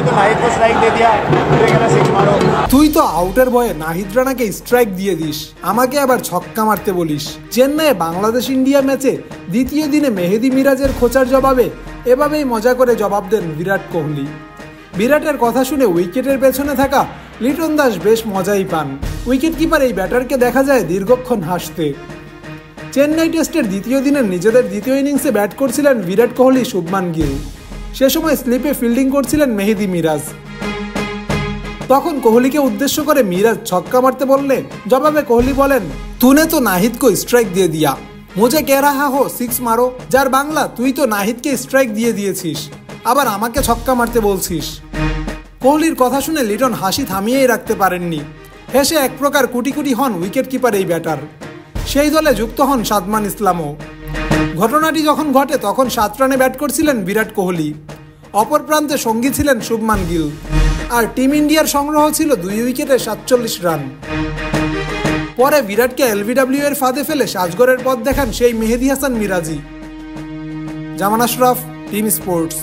तूने तो नाहिद को स्ट्राइक दे दिया, तुझे कहना सिक्स मारो। তুই তো আউটের ভয়ে নাহিদ রানাকে স্ট্রাইক দিয়ে দিস, আমাকে আবার ছক্কা মারতে বলিস। চেন্নাইয়ে বাংলাদেশ ইন্ডিয়া ম্যাচে দ্বিতীয় দিনে মেহেদী মিরাজের খোঁচার জবাবে এভাবেই মজা করে জবাব দেন বিরাট কোহলি। বিরাটের কথা শুনে উইকেটের পেছনে থাকা লিটন দাস বেশ মজাই পান। উইকেট কিপার এই ব্যাটারকে দেখা যায় দীর্ঘক্ষণ হাসতে। চেন্নাই টেস্টের দ্বিতীয় দিনের নিজেদের দ্বিতীয় ইনিংসে ব্যাট করছিলেন বিরাট কোহলি, শুভমান গিল। সে সময় স্লিপে ফিল্ডিং করছিলেন মেহেদী মিরাজ। তখন কোহলিকে উদ্দেশ্য করে মিরাজ ছক্কা মারতে বললে জবাবে কোহলি বলেন, তুনে তো নাহিদ কো স্ট্রাইক দিয়ে দিয়া, মুঝে কে রাহা হো সিক্স মারো। যার বাংলা, তুই তো নাহিদকে স্ট্রাইক দিয়ে দিয়েছিস, আবার আমাকে ছক্কা মারতে বলছিস। কোহলির কথা শুনে লিটন হাসি থামিয়েই রাখতে পারেননি। হেসে এক প্রকার কুটি কুটি হন উইকেট কিপার এই ব্যাটার। সেই দলে যুক্ত হন সাদমান ইসলামও। ঘটনাটি যখন ঘটে তখন 7 রানে ব্যাট করছিলেন বিরাট কোহলি, অপর প্রান্তে সঙ্গী ছিলেন শুভমান গিল, আর টিম ইন্ডিয়ার সংগ্রহ ছিল 2 উইকেটে 47 রান। পরে বিরাটকে এলবিডব্লিউ এর ফাঁদে ফেলে সাজঘরের পথ দেখান সেই মেহেদী হাসান মিরাজি। জামান আশরাফ, টিম স্পোর্টস।